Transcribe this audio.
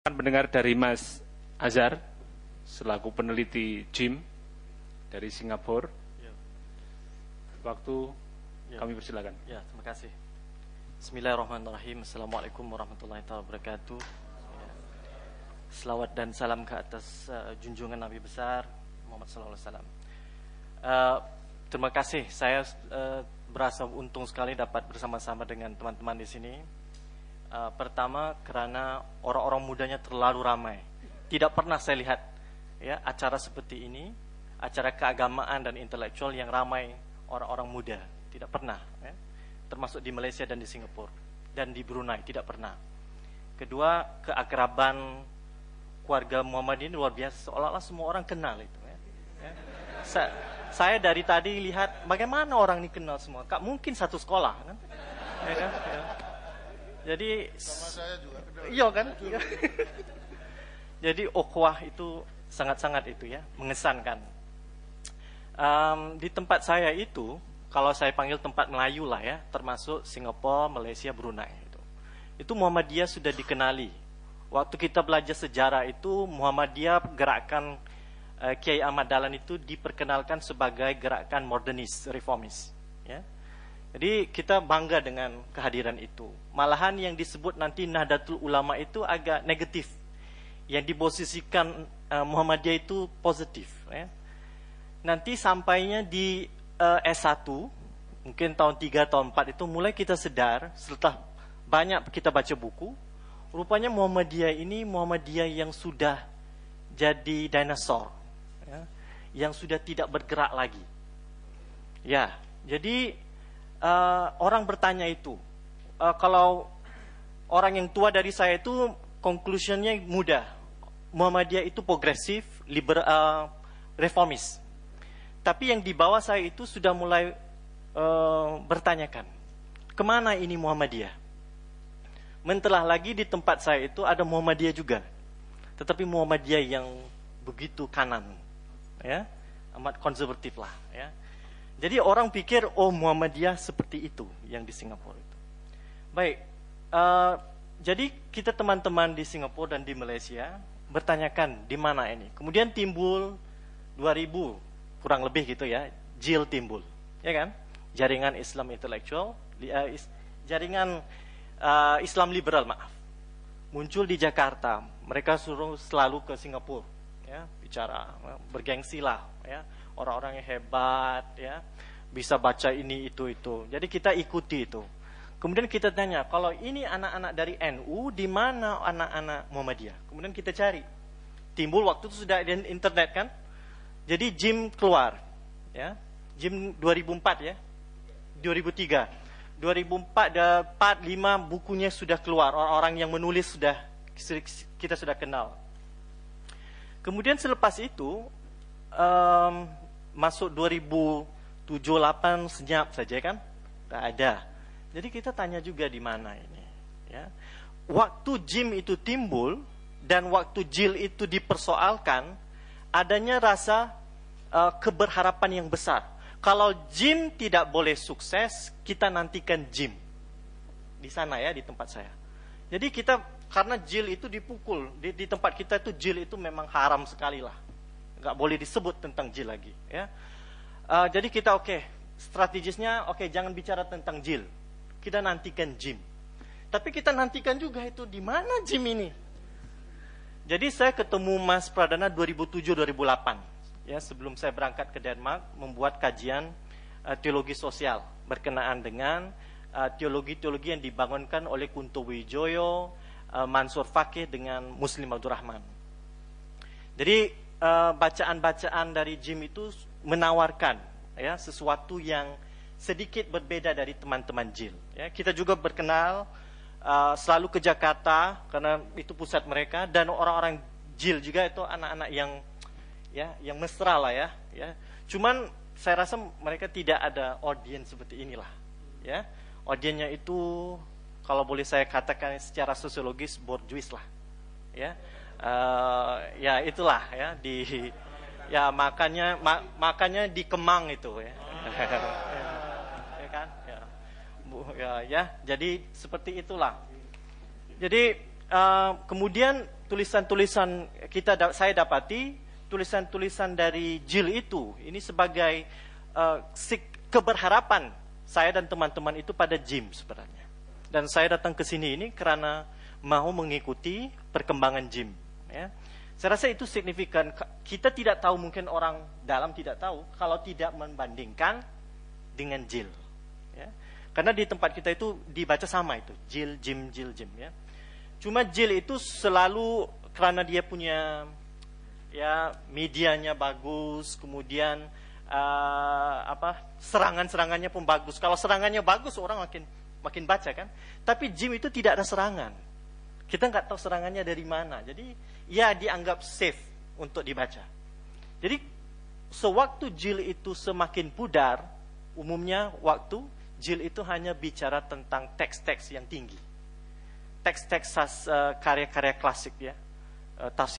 Akan mendengar dari Mas Azhar selaku peneliti JIM dari Singapura. Ya. Waktu Ya. kami persilakan. Ya, terima kasih. Bismillahirrahmanirrahim. Assalamualaikum warahmatullahi wabarakatuh. Ya. Selawat dan salam ke atas junjungan Nabi besar Muhammad SAW. Terima kasih. Saya berasa untung sekali dapat bersama-sama dengan teman-teman di sini. Pertama karena orang-orang mudanya terlalu ramai. Tidak pernah saya lihat ya acara seperti ini, acara keagamaan dan intelektual yang ramai orang-orang muda. Tidak pernah ya. Termasuk di Malaysia dan di Singapura dan di Brunei tidak pernah. Kedua, keakraban keluarga Muhammadiyah luar biasa, seolah-olah semua orang kenal itu ya. Ya. Saya dari tadi lihat bagaimana orang ini kenal semua. Kak, mungkin satu sekolah kan? Ya kan? Ya. Jadi sama saya juga kenal. Iya kan? Jadi ukhuwah itu sangat-sangat itu ya, mengesankan. Di tempat saya itu, kalau saya panggil tempat Melayu lah ya, termasuk Singapura, Malaysia, Brunei itu Muhammadiyah sudah dikenali. Waktu kita belajar sejarah itu Muhammadiyah gerakan Kiai Ahmad Dahlan itu diperkenalkan sebagai gerakan modernis, reformis ya. Jadi kita bangga dengan kehadiran itu. Malahan yang disebut nanti Nahdlatul Ulama itu agak negatif. Yang diposisikan Muhammadiyah itu positif. Ya. Nanti sampainya di S1, mungkin tahun 3, tahun 4 itu mulai kita sedar, setelah banyak kita baca buku, rupanya Muhammadiyah ini Muhammadiyah yang sudah jadi dinosaur. Ya, yang sudah tidak bergerak lagi. Ya, jadi orang bertanya itu, kalau orang yang tua dari saya itu conclusionnya mudah, Muhammadiyah itu progresif, liberal, reformis. Tapi yang di bawah saya itu sudah mulai bertanyakan, kemana ini Muhammadiyah? Mentelah lagi di tempat saya itu ada Muhammadiyah juga, tetapi Muhammadiyah yang begitu kanan, ya, amat konservatif lah, ya. Jadi orang pikir, oh Muhammadiyah seperti itu yang di Singapura itu. Baik, jadi kita teman-teman di Singapura dan di Malaysia bertanyakan di mana ini. Kemudian timbul 2000 kurang lebih gitu ya, JIL timbul, ya kan? Jaringan Islam Intellectual, jaringan Islam Liberal maaf, muncul di Jakarta. Mereka suruh selalu ke Singapura, ya, bicara, bergengsi lah, ya. Orang-orang yang hebat ya, bisa baca ini itu. Jadi kita ikuti itu. Kemudian kita tanya, kalau ini anak-anak dari NU, di mana anak-anak Muhammadiyah? Kemudian kita cari. Timbul waktu itu sudah ada internet kan? Jadi JIM keluar, ya. JIM 2004 ya. 2003. 2004 5 bukunya sudah keluar. Orang-orang yang menulis sudah kita sudah kenal. Kemudian selepas itu masuk 2007-2008 senyap saja kan, tak ada. Jadi kita tanya juga di mana ini, ya. Waktu JIM itu timbul dan waktu JIL itu dipersoalkan, adanya rasa keberharapan yang besar. Kalau JIM tidak boleh sukses, kita nantikan JIM di sana ya, di tempat saya. Jadi kita karena JIL itu dipukul di tempat kita itu, JIL itu memang haram sekali lah. Nggak boleh disebut tentang JIL lagi ya. Jadi kita strategisnya jangan bicara tentang JIL, kita nantikan JIM. Tapi kita nantikan juga itu di mana JIM ini. Jadi saya ketemu Mas Pradana 2007-2008 ya, sebelum saya berangkat ke Denmark membuat kajian teologi sosial berkenaan dengan teologi-teologi yang dibangunkan oleh Kunto Wijoyo, Mansur Fakih dengan Muslim Abdul Rahman. Jadi bacaan-bacaan dari JIM itu menawarkan ya sesuatu yang sedikit berbeda dari teman-teman JIL. Ya, kita juga berkenal selalu ke Jakarta karena itu pusat mereka, dan orang-orang JIL juga itu anak-anak yang mesra lah ya. Cuman saya rasa mereka tidak ada audiens seperti inilah. Ya, audiensnya itu kalau boleh saya katakan secara sosiologis bourgeois lah. Ya. Ya itulah ya makanya di Kemang itu ya. Ya kan ya. Ya jadi seperti itulah. Jadi kemudian tulisan-tulisan saya dapati tulisan-tulisan dari Jill itu ini sebagai keberharapan saya dan teman-teman itu pada Jim sebenarnya. Dan saya datang ke sini ini karena mau mengikuti perkembangan Jim. Ya. Saya rasa itu signifikan. Kita tidak tahu, mungkin orang dalam tidak tahu kalau tidak membandingkan dengan Jill. Ya. Karena di tempat kita itu dibaca sama itu, Jill, Jim, Jill, Jim. Ya. Cuma Jill itu selalu karena dia punya ya medianya bagus, kemudian serangan-serangannya pun bagus. Kalau serangannya bagus orang makin baca kan. Tapi Jim itu tidak ada serangan. Kita nggak tahu serangannya dari mana. Jadi ya dianggap safe untuk dibaca. Jadi sewaktu Jill itu semakin pudar, umumnya waktu Jill itu hanya bicara tentang teks-teks yang tinggi. Teks-teks karya-karya klasik ya.